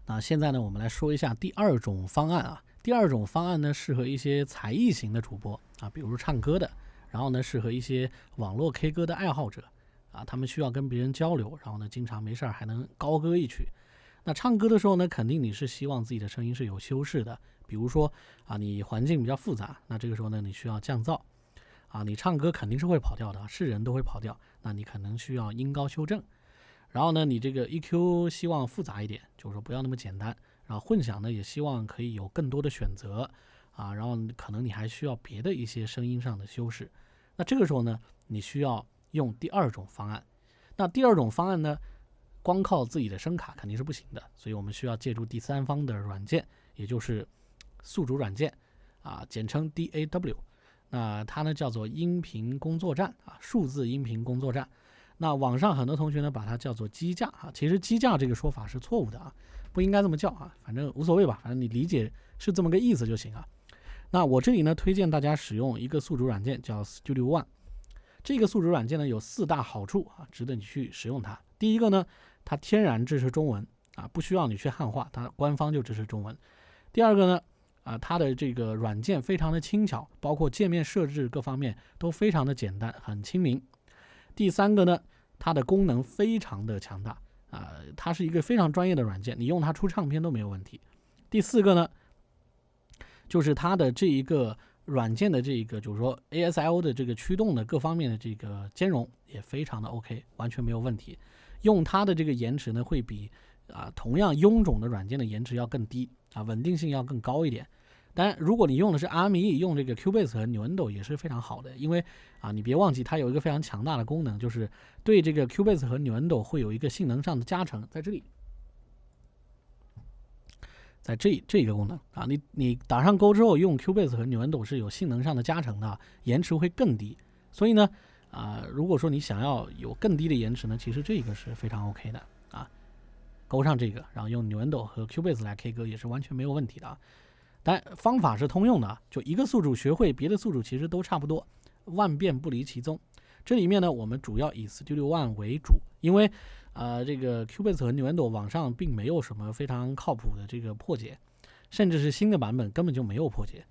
那现在呢，我们来说一下第二种方案啊。第二种方案呢，适合一些才艺型的主播啊，比如唱歌的，然后呢，适合一些网络 K 歌的爱好者啊，他们需要跟别人交流，然后呢，经常没事还能高歌一曲。那唱歌的时候呢，肯定你是希望自己的声音是有修饰的，比如说啊，你环境比较复杂，那这个时候呢，你需要降噪啊，你唱歌肯定是会跑调的，是人都会跑调，那你可能需要音高修正。然后呢，你这个 EQ 希望复杂一点，就是说不要那么简单。然后混响呢，也希望可以有更多的选择啊。然后可能你还需要别的一些声音上的修饰。那这个时候呢，你需要用第二种方案。那第二种方案呢，光靠自己的声卡肯定是不行的，所以我们需要借助第三方的软件，也就是宿主软件啊，简称 DAW。那它呢叫做音频工作站啊，数字音频工作站。那网上很多同学呢把它叫做机架啊，其实机架这个说法是错误的啊，不应该这么叫啊，反正无所谓吧，反正你理解是这么个意思就行啊。那我这里呢推荐大家使用一个宿主软件叫 Studio One， 这个宿主软件呢有4大好处啊，值得你去使用它。第一个呢，它天然支持中文啊，不需要你去汉化，它官方就支持中文。第二个呢，它的这个软件非常的轻巧，包括界面设置各方面都非常的简单，很亲民。第三个呢，它的功能非常的强大它是一个非常专业的软件，你用它出唱片都没有问题。第四个呢，就是它的这一个软件的这个就是说 ASIO 的这个驱动的各方面的这个兼容也非常的 OK， 完全没有问题。用它的这个延迟呢，会比同样臃肿的软件的延迟要更低稳定性要更高一点。当然，如果你用的是 RME， 用这个 Cubase 和 Nuendo 也是非常好的，因为你别忘记它有一个非常强大的功能，就是对这个 Cubase 和 Nuendo 会有一个性能上的加成，在这里，在这个功能你打上勾之后，用 Cubase 和 Nuendo 是有性能上的加成的，延迟会更低。所以呢，如果说你想要有更低的延迟呢，其实这个是非常 OK 的勾上这个，然后用 Nuendo 和 Cubase 来 K 歌也是完全没有问题的但方法是通用的，就一个宿主学会，别的宿主其实都差不多，万变不离其宗。这里面呢，我们主要以 Studio One 为主，因为这个 Cubase 和 Nuendo 网上并没有什么非常靠谱的这个破解，甚至是新的版本根本就没有破解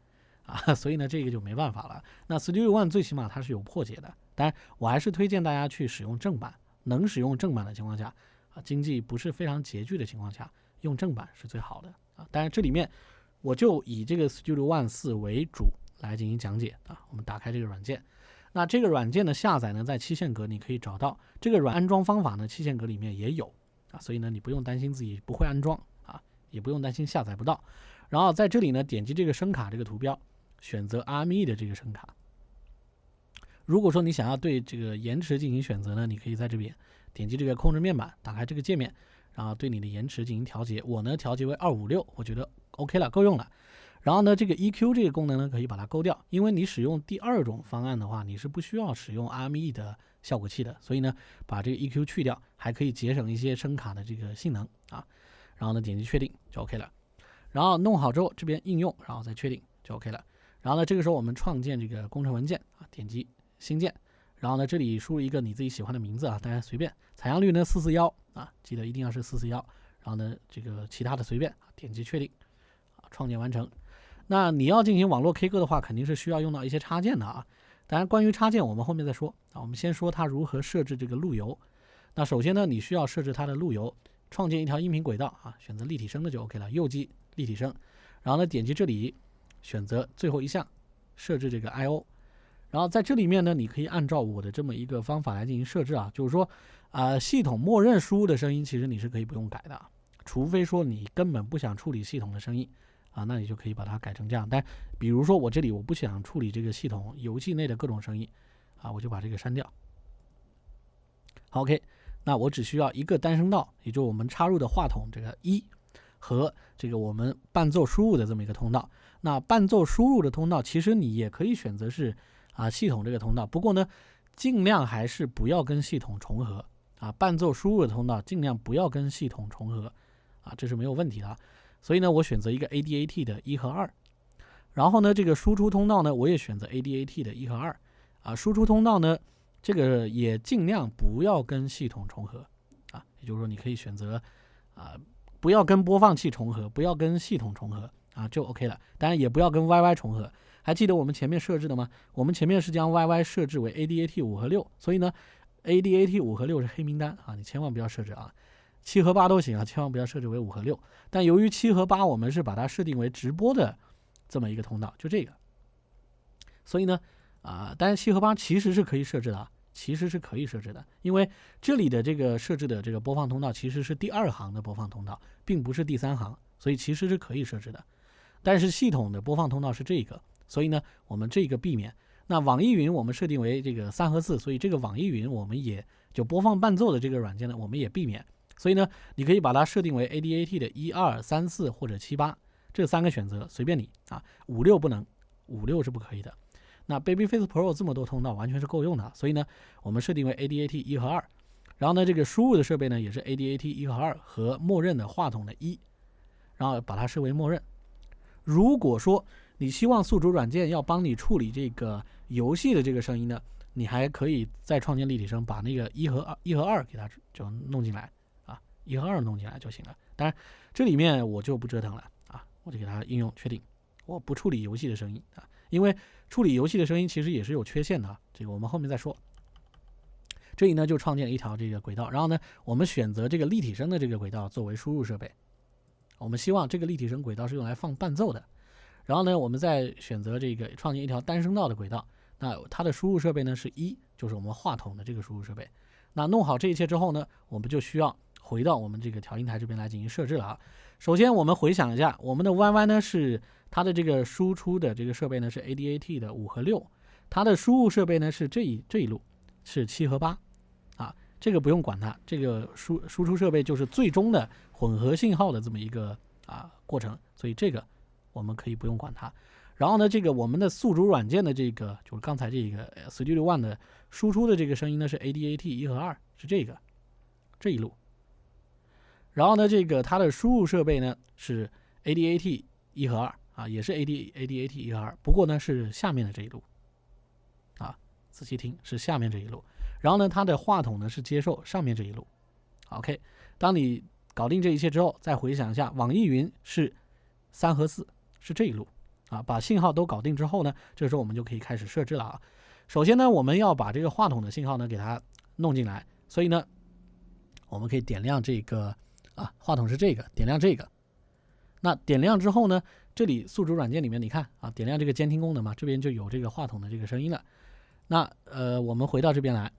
所以呢，这个就没办法了。那 Studio One 最起码它是有破解的，当然我还是推荐大家去使用正版，能使用正版的情况下经济不是非常拮据的情况下，用正版是最好的当然这里面我就以这个 Studio One 4为主来进行讲解我们打开这个软件，那这个软件的下载呢，在期限格你可以找到，这个安装方法呢，期限格里面也有所以呢，你不用担心自己不会安装也不用担心下载不到。然后在这里呢，点击这个声卡这个图标，选择 RME 的这个声卡。如果说你想要对这个延迟进行选择呢，你可以在这边点击这个控制面板，打开这个界面，然后对你的延迟进行调节。我呢调节为256，我觉得 OK 了，够用了。然后呢，这个 EQ 这个功能呢，可以把它勾掉，因为你使用第二种方案的话，你是不需要使用 RME 的效果器的，所以呢，把这个 EQ 去掉，还可以节省一些声卡的这个性能然后呢，点击确定就 OK 了。然后弄好之后，这边应用，然后再确定就 OK 了。然后呢，这个时候我们创建这个工程文件点击新建，然后呢，这里输入一个你自己喜欢的名字大家随便。采样率呢441记得一定要是441。然后呢，这个其他的随便点击确定创建完成。那你要进行网络 K 歌的话，肯定是需要用到一些插件的当然，关于插件我们后面再说我们先说它如何设置这个路由。那首先呢，你需要设置它的路由，创建一条音频轨道选择立体声的就 OK 了，右击立体声，然后呢点击这里，选择最后一项，设置这个 IO。然后在这里面呢，你可以按照我的这么一个方法来进行设置就是说系统默认输入的声音，其实你是可以不用改的除非说你根本不想处理系统的声音那你就可以把它改成这样。但比如说我这里我不想处理这个系统游戏内的各种声音我就把这个删掉。好 OK， 那我只需要一个单声道，也就是我们插入的话筒这个1和这个我们伴奏输入的这么一个通道。那伴奏输入的通道其实你也可以选择是系统这个通道，不过呢尽量还是不要跟系统重合伴奏输入的通道尽量不要跟系统重合这是没有问题的所以呢，我选择一个 ADAT 的1和2，然后呢，这个输出通道呢，我也选择 ADAT 的1和2输出通道呢，这个也尽量不要跟系统重合也就是说，你可以选择不要跟播放器重合，不要跟系统重合啊，就 OK 了。当然也不要跟 YY 重合。还记得我们前面设置的吗？我们前面是将 YY 设置为 ADAT 5和6，所以呢 ADAT 5和6是黑名单啊，你千万不要设置啊。7和8都行啊，千万不要设置为5和6。但由于7和8我们是把它设定为直播的这么一个通道，就这个，所以呢当然7和8其实是可以设置的啊，其实是可以设置的，因为这里的这个设置的这个播放通道其实是第2行的播放通道，并不是第3行，所以其实是可以设置的。但是系统的播放通道是这个，所以呢我们这个避免。那网易云我们设定为这个3和4，所以这个网易云我们也就播放伴奏的这个软件呢我们也避免。所以呢你可以把它设定为 ADAT 的1、2、3、4或者7、8，这3个选择随便你啊，5、6不能，5、6是不可以的。那 Babyface Pro 这么多通道完全是够用的，所以呢我们设定为 ADAT 1和2，然后呢这个输入的设备呢也是 ADAT 1和2和默认的话筒的1，然后把它设为默认。如果说你希望宿主软件要帮你处理这个游戏的这个声音呢，你还可以再创建立体声，把那个1和2给它就弄进来啊，1和2弄进来就行了。当然这里面我就不折腾了啊，我就给它应用确定，我不处理游戏的声音啊，因为处理游戏的声音其实也是有缺陷的啊，这个我们后面再说。这里呢就创建了一条这个轨道，然后呢我们选择这个立体声的这个轨道作为输入设备，我们希望这个立体声轨道是用来放伴奏的。然后呢我们再选择这个创建一条单声道的轨道，那它的输入设备呢是1，就是我们话筒的这个输入设备。那弄好这一切之后呢，我们就需要回到我们这个调音台这边来进行设置了啊。首先我们回想一下，我们的 YY 呢是它的这个输出的这个设备呢是 ADAT 的5和6，它的输入设备呢是这一路是7和8啊，这个不用管它，这个输出设备就是最终的混合信号的这么一个过程，所以这个我们可以不用管它。然后呢这个我们的宿主软件的这个就是刚才这个 Studio One 的输出的这个声音呢是 ADAT 1和2，是这一路。然后呢这个它的输入设备呢是 ADAT 1和2啊，也是 ADAT 1和2，不过呢是下面的这一路啊，仔细听是下面这一路。然后呢它的话筒呢是接受上面这一路。 OK， 当你搞定这一切之后，再回想一下网易云是3和4，是这一路啊，把信号都搞定之后呢，这时候我们就可以开始设置了啊。首先呢我们要把这个话筒的信号呢给它弄进来，所以呢我们可以点亮这个话筒是这个，点亮这个。那点亮之后呢，这里宿主软件里面你看啊，点亮这个监听功能嘛，这边就有这个话筒的这个声音了。那我们回到这边来，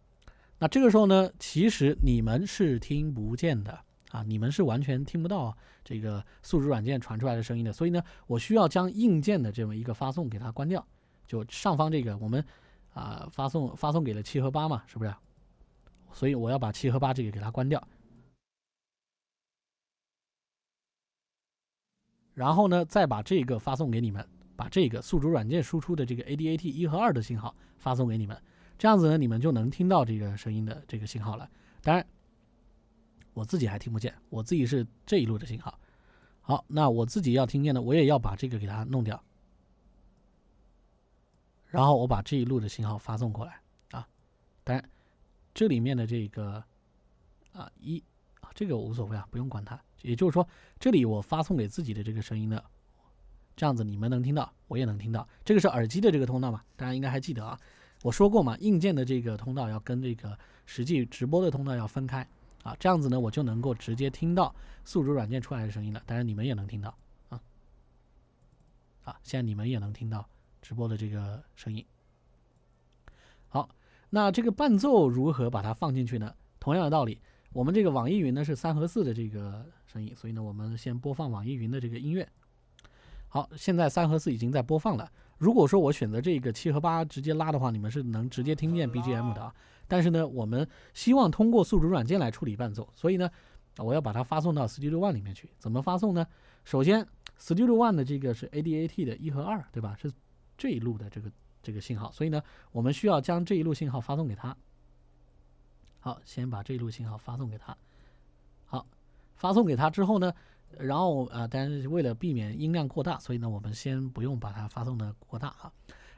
那这个时候呢其实你们是听不见的啊，你们是完全听不到这个宿主软件传出来的声音的，所以呢我需要将硬件的这么一个发送给它关掉。就上方这个我们发送给了7和8嘛，是不是？所以我要把7和8这个给它关掉。然后呢再把这个发送给你们，把这个宿主软件输出的这个 ADAT 1和2的信号发送给你们，这样子呢你们就能听到这个声音的这个信号了。当然我自己还听不见，我自己是这一路的信号。好，那我自己要听见的，我也要把这个给它弄掉，然后我把这一路的信号发送过来啊。当然这里面的这个这个无所谓啊，不用管它。也就是说这里我发送给自己的这个声音呢，这样子你们能听到，我也能听到。这个是耳机的这个通道嘛，大家应该还记得啊，我说过嘛，硬件的这个通道要跟这个实际直播的通道要分开啊，这样子呢我就能够直接听到宿主软件出来的声音了。当然你们也能听到现在你们也能听到直播的这个声音。好，那这个伴奏如何把它放进去呢？同样的道理，我们这个网易云呢是3和4的这个声音，所以呢我们先播放网易云的这个音乐。好，现在3和4已经在播放了。如果说我选择这个7和8直接拉的话，你们是能直接听见 BGM 的啊。但是呢我们希望通过宿主软件来处理伴奏，所以呢我要把它发送到 Studio One 里面去。怎么发送呢？首先 Studio One 的这个是 ADAT 的1和2，对吧？是这一路的这个信号，所以呢我们需要将这一路信号发送给它。好，先把这一路信号发送给它。好，发送给它之后呢，然后但是为了避免音量过大，所以呢我们先不用把它发送的过大啊。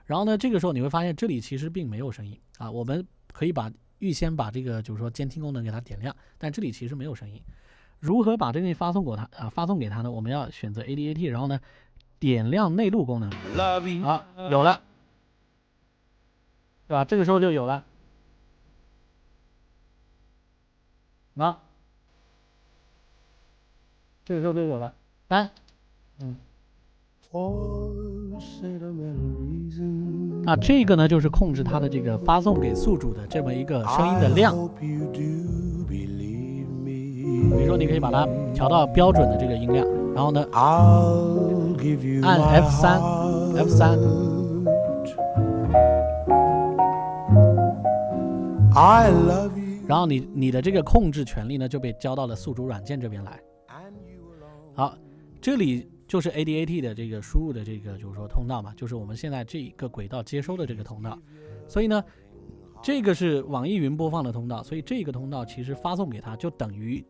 然后呢这个时候你会发现这里其实并没有声音啊，我们可以预先把这个就是说监听功能给它点亮，但这里其实没有声音。如何把这个东西发送给他呢？我们要选择 ADAT， 然后呢点亮内录功能。好，有了，对吧？这个时候就有了。啊，这个时候就有了。那这个呢，就是控制它的这个发送给宿主的这么一个声音的量。比如说，你可以把它调到标准的这个音量，然后呢，按 F3，然后你的这个控制权利呢就被交到了宿主软件这边来。好，这里就是 ADAT 的这个输入的这个就是说通道嘛，就是我们现在这一个轨道接收的这个通道。所以呢，这个是网易云播放的通道，所以这个通道其实发送给它就等于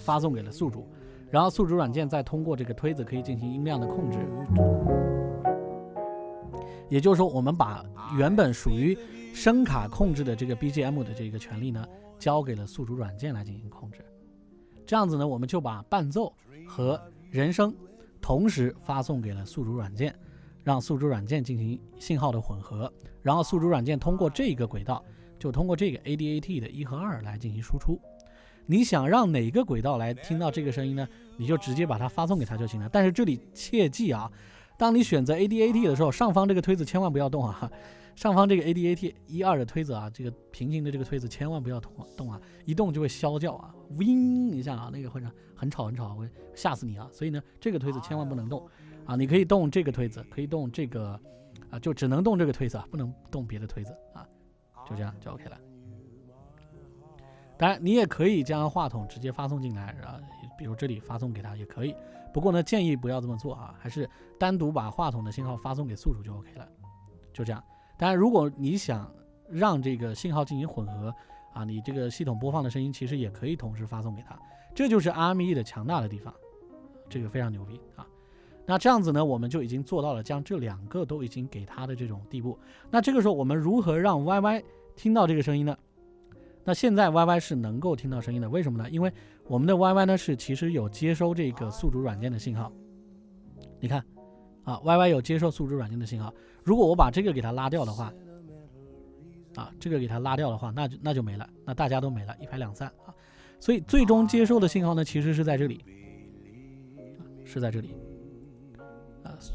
发送给了宿主，然后宿主软件再通过这个推子可以进行音量的控制。也就是说，我们把原本属于声卡控制的这个 BGM 的这个权利呢，交给了宿主软件来进行控制。这样子呢，我们就把伴奏和人声同时发送给了宿主软件，让宿主软件进行信号的混合，然后宿主软件通过这个轨道，就通过这个 ADAT 的1和2来进行输出。你想让哪个轨道来听到这个声音呢？你就直接把它发送给它就行了。但是这里切记啊，当你选择 ADAT 的时候，上方这个推子千万不要动啊！上方这个 ADAT 1、2的推子啊，这个平行的这个推子千万不要动啊，一动就会啸叫啊，嗡一下啊，那个会很吵，会吓死你啊！所以呢，这个推子千万不能动啊！你可以动这个推子，可以动这个啊，就只能动这个推子啊，不能动别的推子啊，就这样就 OK 了。当然，你也可以将话筒直接发送进来啊，比如这里发送给他也可以。不过呢，建议不要这么做啊，还是单独把话筒的信号发送给宿主就 OK 了，就这样。当然，如果你想让这个信号进行混合啊，你这个系统播放的声音其实也可以同时发送给他，这就是 RME 的强大的地方，这个非常牛逼啊。那这样子呢，我们就已经做到了将这两个都已经给他的这种地步。那这个时候我们如何让 YY 听到这个声音呢？那现在 YY 是能够听到声音的，为什么呢？因为我们的 YY 呢是其实有接收这个宿主软件的信号。你看啊 ，YY 有接受宿主软件的信号。如果我把这个给它拉掉的话，啊，这个给它拉掉的话，那就没了，那大家都没了，一拍两散啊。所以最终接收的信号呢，其实是在这里，是在这里。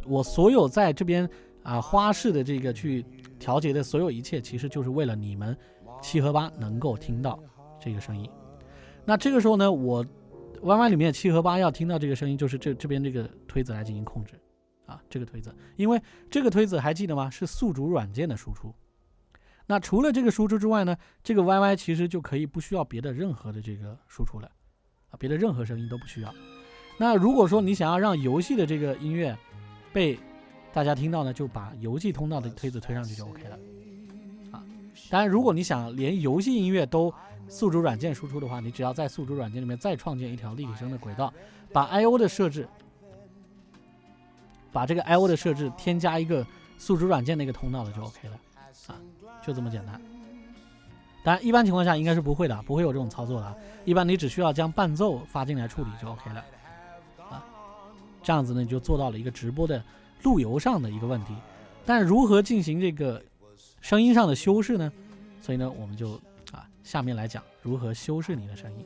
我所有在这边啊花式的这个去调节的所有一切，其实就是为了你们7和8能够听到这个声音。那这个时候呢，我 YY 里面7和8要听到这个声音，就是这边这个推子来进行控制啊，这个推子，因为这个推子还记得吗？是宿主软件的输出。那除了这个输出之外呢，这个 YY 其实就可以不需要别的任何的这个输出了啊，别的任何声音都不需要。那如果说你想要让游戏的这个音乐被大家听到呢，就把游戏通道的推子推上去就 OK 了啊。当然，如果你想连游戏音乐都宿主软件输出的话，你只要在宿主软件里面再创建一条立体声的轨道，把 IO 的设置，把这个 IO 的设置添加一个宿主软件的一个通道的就 OK 了啊，就这么简单。当然，一般情况下应该是不会的，不会有这种操作的。一般你只需要将伴奏发进来处理就 OK 了啊。这样子呢，你就做到了一个直播的路由上的一个问题。但如何进行这个声音上的修饰呢？所以呢，我们就下面来讲如何修饰你的声音。